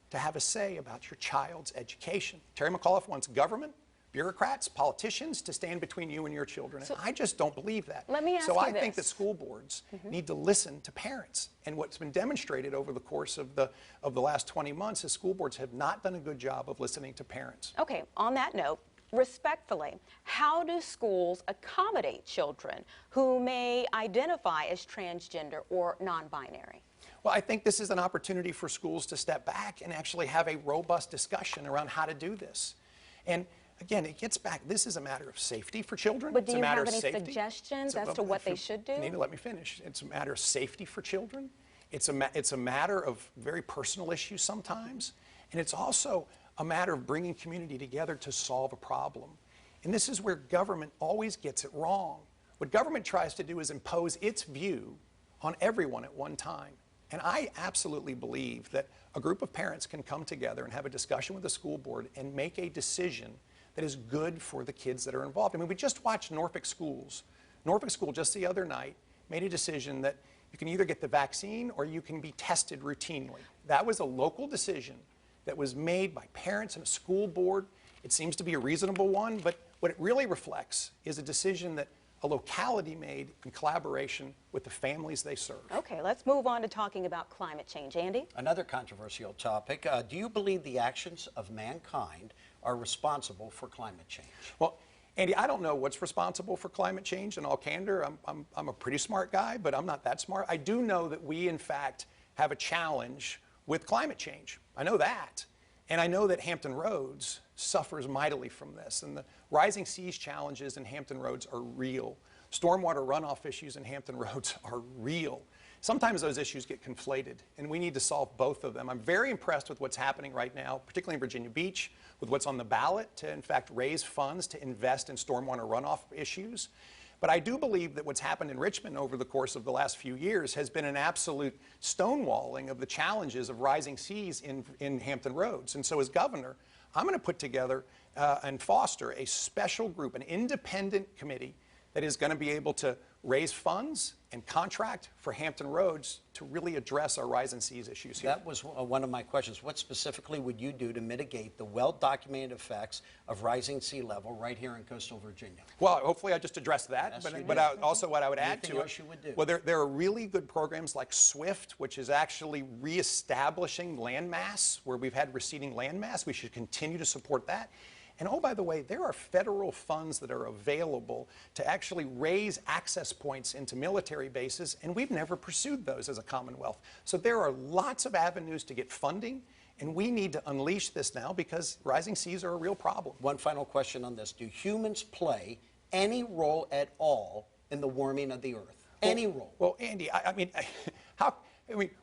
to have a say about your child's education. Terry McAuliffe wants government, bureaucrats, politicians to stand between you and your children. And I just don't believe that. Let me ask you So I think that school boards need to listen to parents. And what's been demonstrated over the course of the last 20 months is school boards have not done a good job of listening to parents. Okay, on that note, respectfully, how do schools accommodate children who may identify as transgender or non-binary? Well, I think this is an opportunity for schools to step back and actually have a robust discussion around how to do this. And again, it gets back, this is a matter of safety for children. But do you have any suggestions as to what they should do? Anita, let me finish. It's a matter of safety for children. It's a matter of very personal issues sometimes. And it's also a matter of bringing community together to solve a problem. And this is where government always gets it wrong. What government tries to do is impose its view on everyone at one time. And I absolutely believe that a group of parents can come together and have a discussion with the school board and make a decision that is good for the kids that are involved. I mean, we just watched Norfolk Schools. Norfolk School just the other night made a decision that you can either get the vaccine or you can be tested routinely. That was a local decision that was made by parents and a school board. It seems to be a reasonable one, but what it really reflects is a decision that a locality made in collaboration with the families they serve. Okay, let's move on to talking about climate change. Andy? Another controversial topic. Do you believe the actions of mankind are responsible for climate change? Well, Andy, I don't know what's responsible for climate change. In all candor, I'm a pretty smart guy, but I'm not that smart. I do know that we, in fact, have a challenge with climate change. I know that. And I know that Hampton Roads suffers mightily from this. And the rising seas challenges in Hampton Roads are real. Stormwater runoff issues in Hampton Roads are real. Sometimes those issues get conflated, and we need to solve both of them. I'm very impressed with what's happening right now, particularly in Virginia Beach, with what's on the ballot to, in fact, raise funds to invest in stormwater runoff issues. But I do believe that what's happened in Richmond over the course of the last few years has been an absolute stonewalling of the challenges of rising seas in Hampton Roads. And so as governor, I'm going to put together and foster a special group, an independent committee that is going to be able to raise funds and contract for Hampton Roads to really address our rising seas issues here. That was one of my questions. What specifically would you do to mitigate the well-documented effects of rising sea level right here in coastal Virginia? Well, hopefully I just addressed that, Yes, but also what I would add to else you would do? Well, there are really good programs like SWIFT, which is actually reestablishing landmass, where we've had receding landmass. We should continue to support that. And oh, by the way, there are federal funds that are available to actually raise access points into military bases, and we've never pursued those as a Commonwealth. So there are lots of avenues to get funding, and we need to unleash this now because rising seas are a real problem. One final question on this. Do humans play any role at all in the warming of the Earth? Any role? Well, Andy,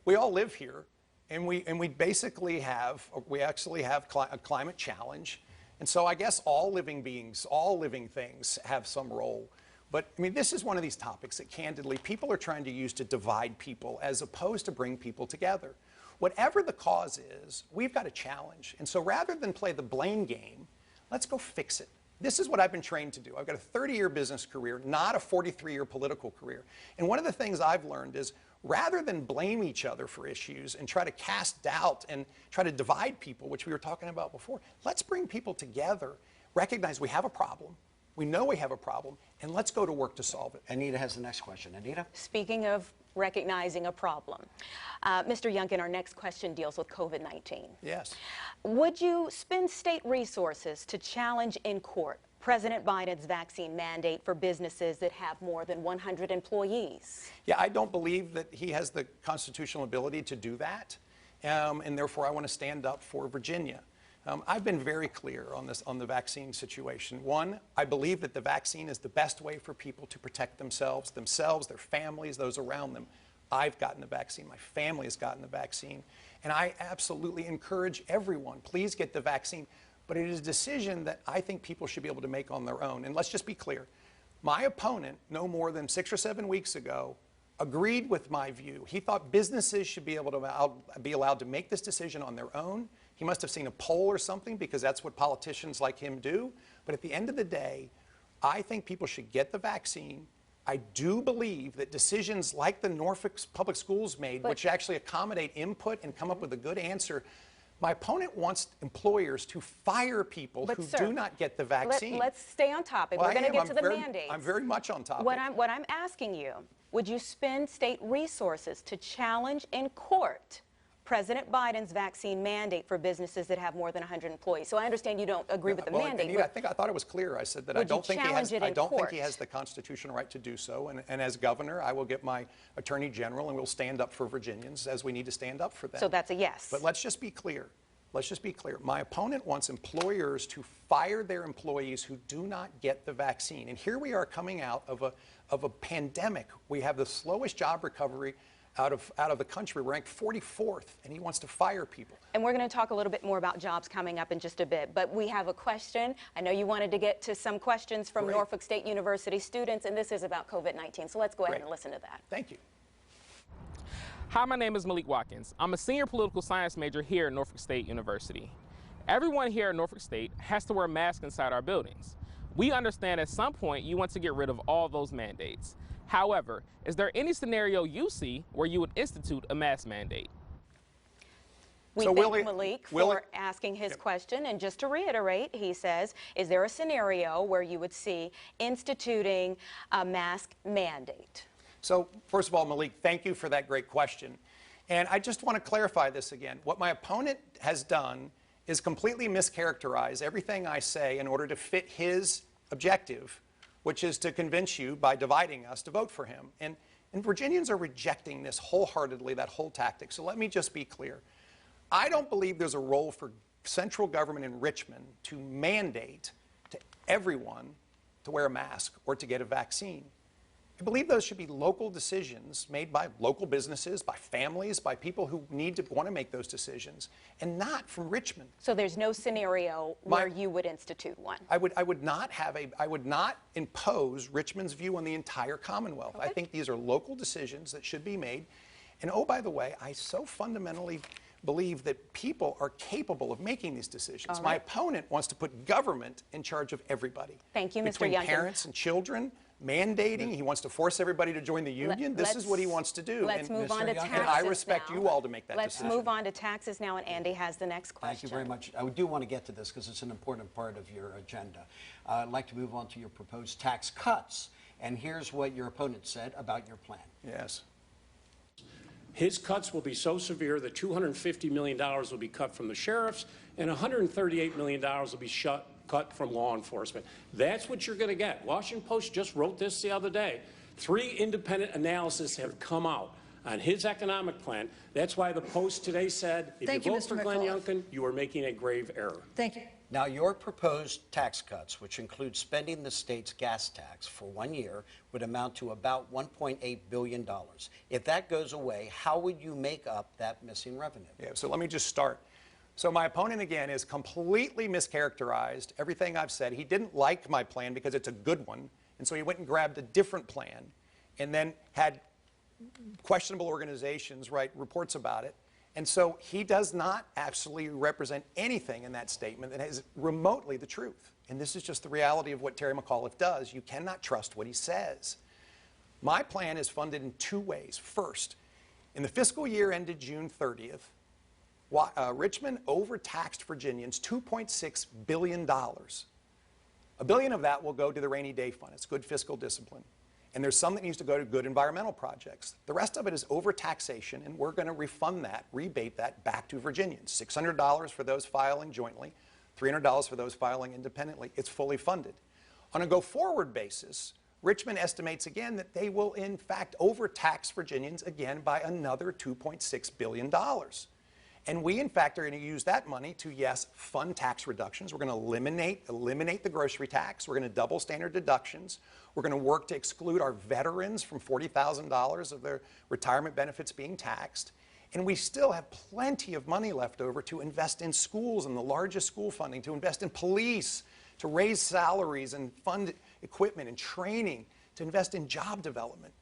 we all live here, and we basically have, a climate challenge. And so I guess all living beings, all living things have some role. But I mean, this is one of these topics that candidly people are trying to use to divide people as opposed to bring people together. Whatever the cause is, we've got a challenge. And so rather than play the blame game, let's go fix it. This is what I've been trained to do. I've got a 30-year business career, not a 43-year political career. And one of the things I've learned is rather than blame each other for issues and try to cast doubt and try to divide people, which we were talking about before, let's bring people together, recognize we have a problem, we know we have a problem, and let's go to work to solve it. Anita has the next question. Anita? Speaking of recognizing a problem, Mr. Youngkin, our next question deals with COVID-19. Yes. Would you spend state resources to challenge in court President Biden's vaccine mandate for businesses that have more than 100 employees? Yeah, I don't believe that he has the constitutional ability to do that, and therefore I want to stand up for Virginia. I've been very clear on the vaccine situation. One, I believe that the vaccine is the best way for people to protect themselves, their families, those around them. I've gotten the vaccine. My family has gotten the vaccine. And I absolutely encourage everyone, please get the vaccine. But it is a decision that I think people should be able to make on their own. And let's just be clear. My opponent, no more than 6 or 7 weeks ago, agreed with my view. He thought businesses should be able to be allowed to make this decision on their own. He must have seen a poll or something because that's what politicians like him do. But at the end of the day, I think people should get the vaccine. I do believe that decisions like the Norfolk Public Schools made, which actually accommodate input and come up with a good answer, my opponent wants employers to fire people who do not get the vaccine. Let's stay on topic. Well, we're going to get to the mandates. I'm very much on topic. What I'm asking you, would you spend state resources to challenge in court President Biden's vaccine mandate for businesses that have more than 100 employees? So I understand you don't agree with the mandate. Anita, I thought it was clear. I said that I don't think he has the constitutional right to do so. And as governor, I will get my attorney general and we'll stand up for Virginians as we need to stand up for them. So that's a yes. But let's just be clear. Let's just be clear. My opponent wants employers to fire their employees who do not get the vaccine. And here we are coming out of a pandemic. We have the slowest job recovery out of the country. We're ranked 44th, and he wants to fire people. And we're going to talk a little bit more about jobs coming up in just a bit. But we have a question. I know you wanted to get to some questions from Norfolk State University students, and this is about COVID-19. So let's go ahead and listen to that. Thank you. Hi, my name is Malik Watkins. I'm a senior political science major here at Norfolk State University. Everyone here at Norfolk State has to wear masks inside our buildings. We understand at some point you want to get rid of all those mandates. However, is there any scenario you see where you would institute a mask mandate? We thank Malik for asking his question. And just to reiterate, he says, is there a scenario where you would see instituting a mask mandate? So, first of all, Malik, thank you for that great question. And I just want to clarify this again. What my opponent has done is completely mischaracterize everything I say in order to fit his objective, which is to convince you by dividing us to vote for him. And Virginians are rejecting this wholeheartedly, that whole tactic. So let me just be clear. I don't believe there's a role for central government in Richmond to mandate to everyone to wear a mask or to get a vaccine. I believe those should be local decisions made by local businesses, by families, by people who want to make those decisions, and not from Richmond. So there's no scenario where you would institute one? I would not impose Richmond's view on the entire Commonwealth. Okay. I think these are local decisions that should be made. And oh, by the way, I so fundamentally believe that people are capable of making these decisions. Right. My opponent wants to put government in charge of everybody. Thank you, Mr. Between Youngkin. parents and children, mandating. He wants to force everybody to join the union. This is what he wants to do. Let's move on to taxes and I respect now. you all to make that decision. Let's move on to taxes now, and Andy has the next question. Thank you very much. I do want to get to this because it's an important part of your agenda. I'd like to move on to your proposed tax cuts. And here's what your opponent said about your plan. Yes. His cuts will be so severe that $250 million will be cut from the sheriffs and $138 million will be cut from law enforcement. That's what you're going to get. Washington Post just wrote this the other day. 3 independent analyses have come out on his economic plan. That's why the Post today said, if you vote for Glenn Youngkin, you are making a grave error. Thank you. Now, your proposed tax cuts, which include spending the state's gas tax for 1 year, would amount to about $1.8 billion. If that goes away, how would you make up that missing revenue? Yeah, so let me just start. So my opponent, again, has completely mischaracterized everything I've said. He didn't like my plan because it's a good one, and so he went and grabbed a different plan and then had questionable organizations write reports about it. And so he does not actually represent anything in that statement that is remotely the truth. And this is just the reality of what Terry McAuliffe does. You cannot trust what he says. My plan is funded in 2 ways. First, in the fiscal year ended June 30th, Richmond overtaxed Virginians $2.6 billion. $1 billion of that will go to the rainy day fund. It's good fiscal discipline. And there's some that needs to go to good environmental projects. The rest of it is overtaxation, and we're going to refund that, rebate that back to Virginians. $600 for those filing jointly, $300 for those filing independently. It's fully funded. On a go-forward basis, Richmond estimates again that they will, in fact, overtax Virginians again by another $2.6 billion. And we, in fact, are going to use that money to, yes, fund tax reductions. We're going to eliminate the grocery tax. We're going to double standard deductions. We're going to work to exclude our veterans from $40,000 of their retirement benefits being taxed. And we still have plenty of money left over to invest in schools and the largest school funding, to invest in police, to raise salaries and fund equipment and training, to invest in job development.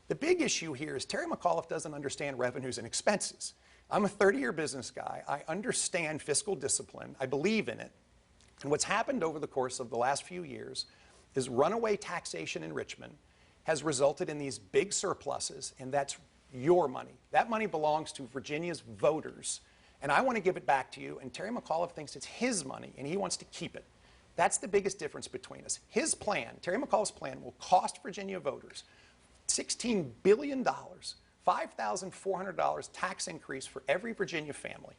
The big issue here is Terry McAuliffe doesn't understand revenues and expenses. I'm a 30-year business guy. I understand fiscal discipline. I believe in it. And what's happened over the course of the last few years is runaway taxation in Richmond has resulted in these big surpluses, and that's your money. That money belongs to Virginia's voters, and I want to give it back to you, and Terry McAuliffe thinks it's his money, and he wants to keep it. That's the biggest difference between us. His plan, Terry McAuliffe's plan, will cost Virginia voters $16 billion. $5,400 tax increase for every Virginia family.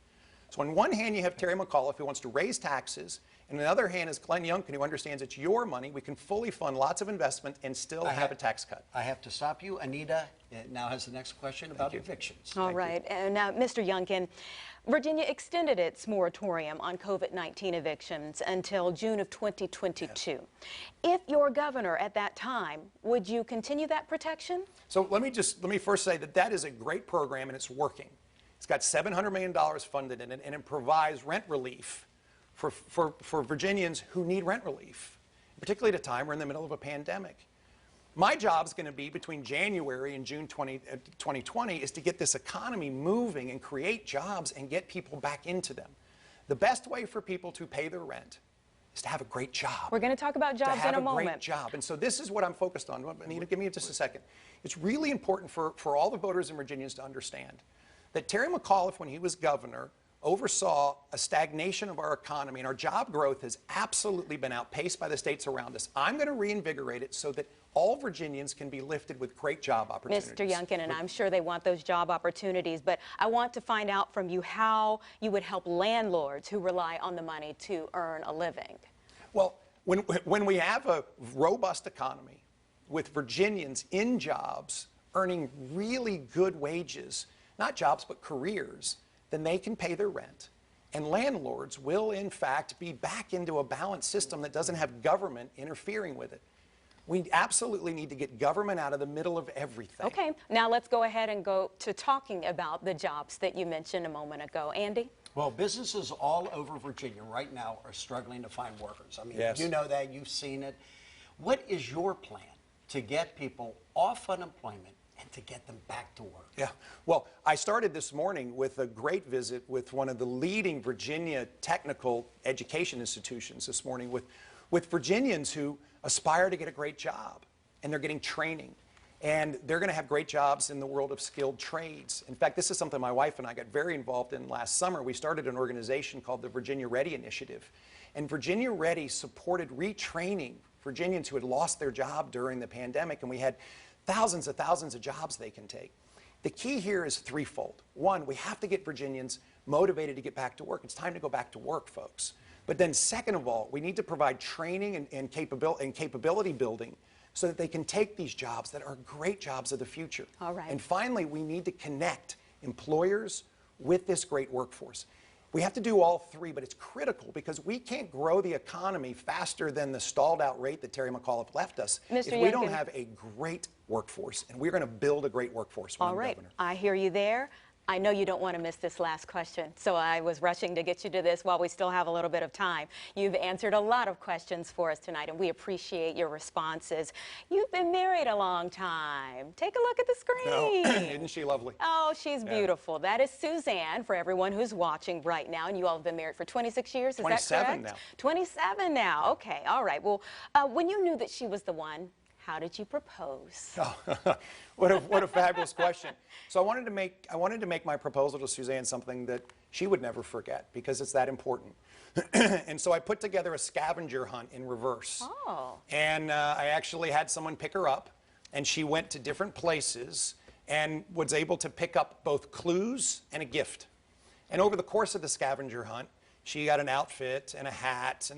So on one hand, you have Terry McAuliffe, who wants to raise taxes, and on the other hand is Glenn Youngkin, who understands it's your money. We can fully fund lots of investment and still have a tax cut. I have to stop you. Anita now has the next question about evictions. All right. And now, Mr. Youngkin, Virginia extended its moratorium on COVID-19 evictions until June of 2022. Yes. If you're governor at that time, would you continue that protection? So let me first say that that is a great program and it's working. It's got $700 million funded in it, and it provides rent relief for Virginians who need rent relief, particularly at a time we're in the middle of a pandemic. My job is going to be between January and June 2020 is to get this economy moving and create jobs and get people back into them. The best way for people to pay their rent is to have a great job. We're going to talk about jobs in a moment. To have a great job. And so this is what I'm focused on. Anita, give me just a second. It's really important for all the voters and Virginians to understand that Terry McAuliffe, when he was governor, oversaw a stagnation of our economy, and our job growth has absolutely been outpaced by the states around us. I'm going to reinvigorate it so that all Virginians can be lifted with great job opportunities. Mr. Youngkin, and I'm sure they want those job opportunities, but I want to find out from you how you would help landlords who rely on the money to earn a living. Well, when we have a robust economy with Virginians in jobs earning really good wages, not jobs but careers, then they can pay their rent. And landlords will, in fact, be back into a balanced system that doesn't have government interfering with it. We absolutely need to get government out of the middle of everything. Okay, now let's go ahead and go to talking about the jobs that you mentioned a moment ago. Andy? Well, businesses all over Virginia right now are struggling to find workers. I mean, Yes. you know that, you've seen it. What is your plan to get people off unemployment and to get them back to work? Yeah, well, I started this morning with a great visit with one of the leading Virginia technical education institutions this morning with Virginians who aspire to get a great job, and they're getting training. And they're going to have great jobs in the world of skilled trades. In fact, this is something my wife and I got very involved in last summer. We started an organization called the Virginia Ready Initiative. And Virginia Ready supported retraining Virginians who had lost their job during the pandemic, and we had thousands of jobs they can take. The key here is threefold. One, we have to get Virginians motivated to get back to work. It's time to go back to work, folks. But then second of all, we need to provide training and capability building so that they can take these jobs that are great jobs of the future. All right. And finally, we need to connect employers with this great workforce. We have to do all three, but it's critical because we can't grow the economy faster than the stalled out rate that Terry McAuliffe left us Mr. if we don't Youngkin. have a great workforce. And we're going to build a great workforce when All I'm right, governor. I hear you there. I know you don't want to miss this last question, so I was rushing to get you to this while we still have a little bit of time. You've answered a lot of questions for us tonight, and we appreciate your responses. You've been married a long time. Take a look at the screen. Isn't she lovely? Oh, she's beautiful. That is Suzanne, for everyone who's watching right now, and you all have been married for 26 years, is that correct? 27 now. 27 now, okay, all right. Well, when you knew that she was the one, how did you propose? Oh, what a fabulous question. So I wanted to make my proposal to Suzanne something that she would never forget because it's that important. And so I put together a scavenger hunt in reverse. Oh. And I actually had someone pick her up, and she went to different places and was able to pick up both clues and a gift. And over the course of the scavenger hunt, she got an outfit and a hat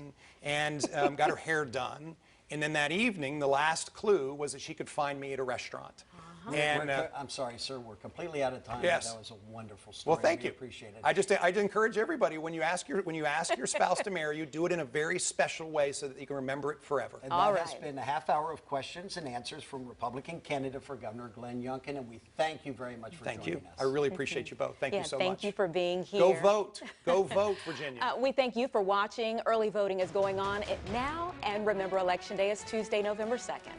and got her hair done. And then that evening, the last clue was that she could find me at a restaurant. And I'm sorry, sir, we're completely out of time. Yes. That was a wonderful story. well, thank We you. appreciate it. I'd encourage everybody when you ask your spouse to marry you, do it in a very special way so that you can remember it forever. And All that has right. been a half hour of questions and answers from Republican candidate for Governor Glenn Youngkin, and we thank you very much for Thank joining you. us. I really appreciate you both. Thank you so much. Thank you for being here. Go vote. Go vote, Virginia. We thank you for watching. Early voting is going on now, and remember, Election Day is Tuesday, November 2nd.